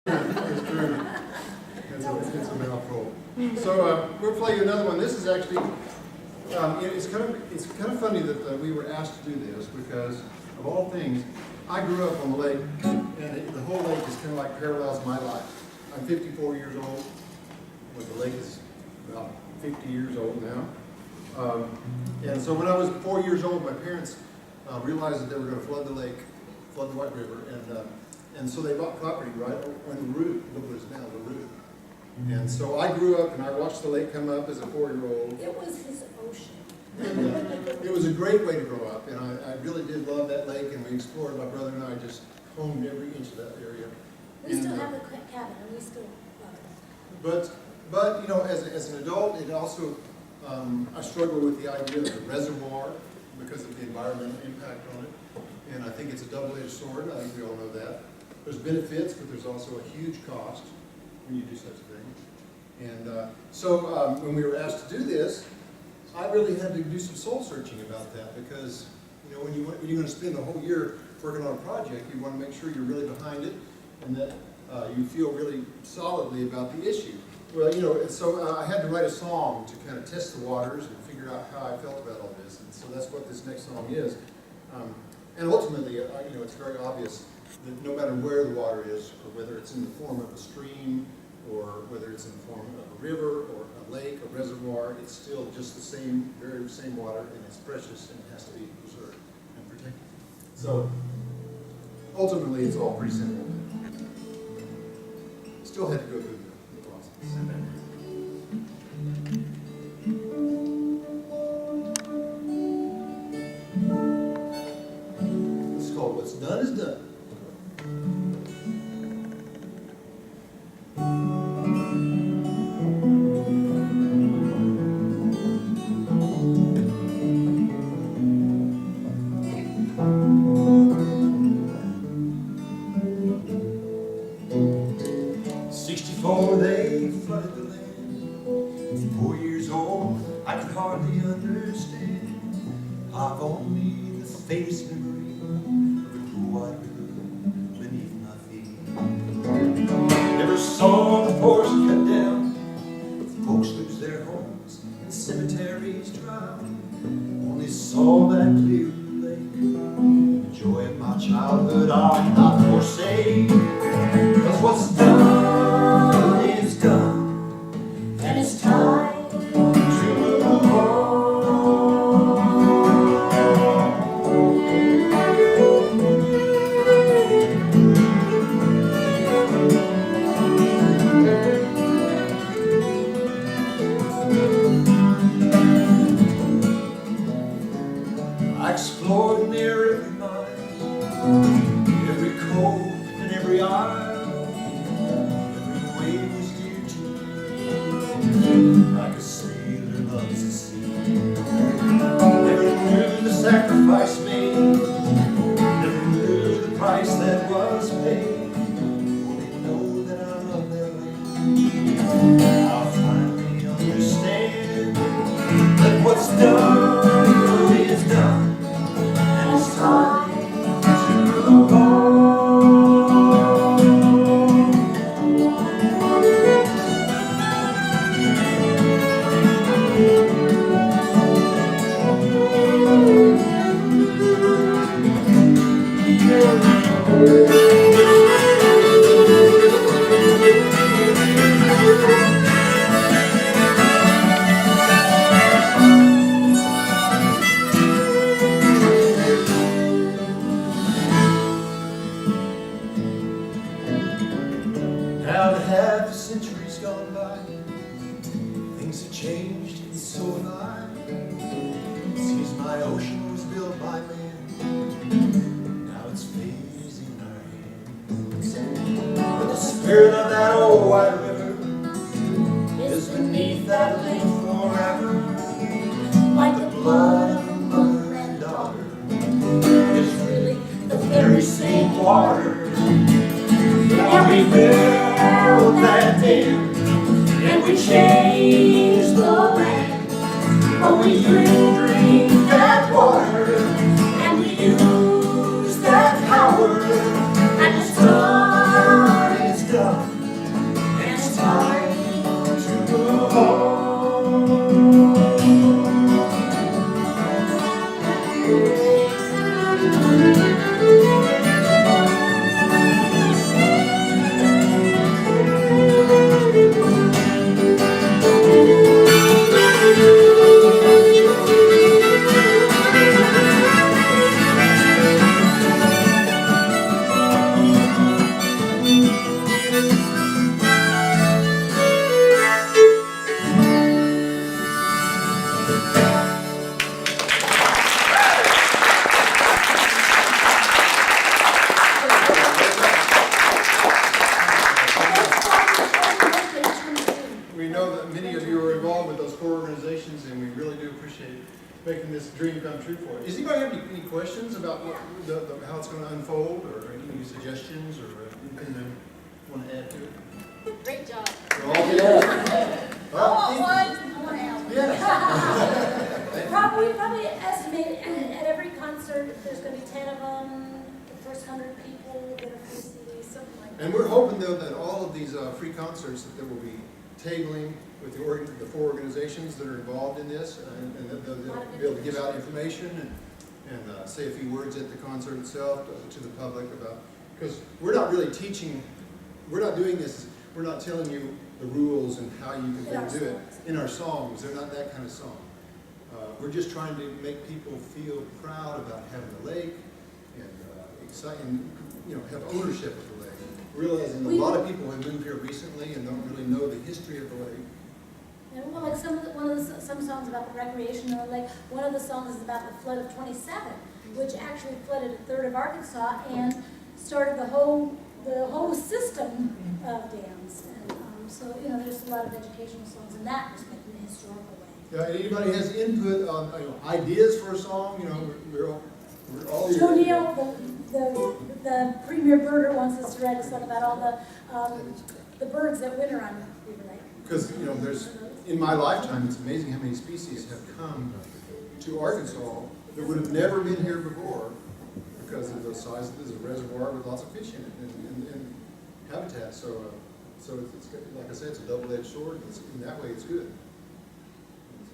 It's true. It's a mouthful. So we'll play you another one. This is actually, it's kind of funny that we were asked to do this because, of all things, I grew up on the lake, and the whole lake is kind of like parallels my life. I'm 54 years old, but the lake is about 50 years old now. And so when I was 4 years old, my parents realized that they were going to flood the lake, flood the White River, and so they bought property right on the route, what is now the route. And so I grew up and I watched the lake come up as a 4-year-old. It was his ocean. And, it was a great way to grow up, and I really did love that lake, and we explored. My brother and I just combed every inch of that area. We still have the cabin, and we still love it. But you know, as an adult, it also I struggle with the idea of the reservoir because of the environmental impact on it, and I think it's a double-edged sword. I think we all know that. There's benefits, but there's also a huge cost when you do such a thing. And so when we were asked to do this, I really had to do some soul searching about that because, you know, when you're going to spend a whole year working on a project, you want to make sure you're really behind it and that you feel really solidly about the issue. Well, you know, and so I had to write a song to kind of test the waters and figure out how I felt about all this, and so that's what this next song is. And ultimately, you know, it's very obvious that no matter where the water is, or whether it's in the form of a stream, or whether it's in the form of a river, or a lake, a reservoir, it's still just the same, very same water, and it's precious, and it has to be preserved and protected. So, ultimately, it's all pretty simple. Still had to go through the process. It's called What's Done is Done. 64, they flooded the land. 4 years old, I could hardly understand. I've only the faintest memory of the cool white river beneath my feet. Never saw the forest cut down, folks lose their homes and cemeteries drown. Only saw that clear blue lake. The joy of my childhood I'll not forsake. 'Cause what's done is done, and it's time to move on. I explored near every mile, every cove and every isle. Like a sailor loves the sea. Never knew the sacrifice made, never knew the price that was paid. Only know that I love that land. I'll finally understand that what's done is done, and it's time to move on. Now that half a century's gone by, things have changed and so have I. It seems my ocean was built by man, now its fate is in our hands. But the spirit of that old white river is beneath that lake forever, like the blood of a mother and daughter. It's really the very same water. And we built that dam, and we changed the land, but we drink that water, and we use that power, and it's done, it's done. We know that many of you are involved with those core organizations, and we really do appreciate making this dream come true for you. Does anybody have any questions about what how it's going to unfold, or any suggestions, or anything they want to add to it? Great job. We're all here. Yes. Probably estimate at every concert, there's gonna be 10 of them, the first 100 people get a free CD, something like that. And we're hoping, though, that all of these free concerts, that there will be tabling with the four organizations that are involved in this, and that they'll be able to give out information and say a few words at the concert itself to the public about, because we're not really teaching, we're not doing this, we're not telling you the rules and how you can do it in our songs. They're not that kind of song. We're just trying to make people feel proud about having a lake and exciting, have ownership of the lake. Realizing a lot of people have moved here recently and don't really know the history of the lake. And well, like some songs about the recreation of the lake. One of the songs is about the flood of 27, which actually flooded a third of Arkansas and started the whole system of dams. And so there's a lot of educational songs in that respect, in a historical way. Yeah, anybody has input on ideas for a song? We're all Joe Neal, the premier birder, wants us to write a song about all the birds that winter on Beaver Lake. Because in my lifetime, it's amazing how many species have come to Arkansas that would have never been here before because of the size of the reservoir with lots of fish in it and habitat. So it's like I said, it's a double-edged sword. In that way, it's good.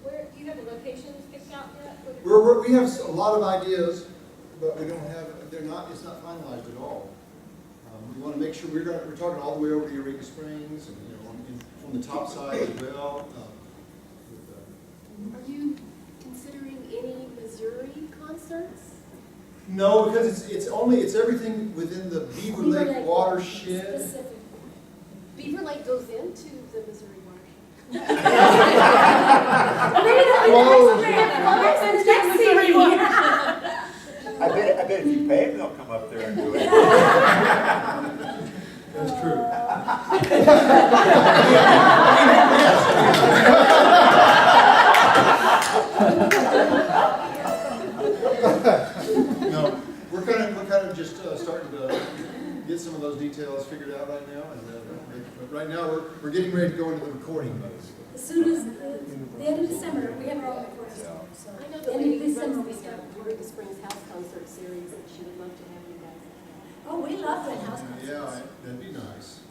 Where do you have the locations picked out yet? We have a lot of ideas, but we don't have. It's not finalized at all. We want to make sure we're talking all the way over to Eureka Springs and on the top side as well. Are you considering any Missouri concerts? No, because it's everything within the Beaver Lake watershed. Specific. Beaver Lake goes into the Missouri watershed. I bet if you pay them, they'll come up there and do it. That's true. No, we're kind of just starting to get some of those details figured out right now, but right now we're getting ready to go into the recording mode. As soon as the end of December, we have our own recording. So I know the the end lady of who December runs we the start. Eureka Springs House Concert Series, and she would love to have you guys. Oh, we love that house concert. Yeah, that'd be nice.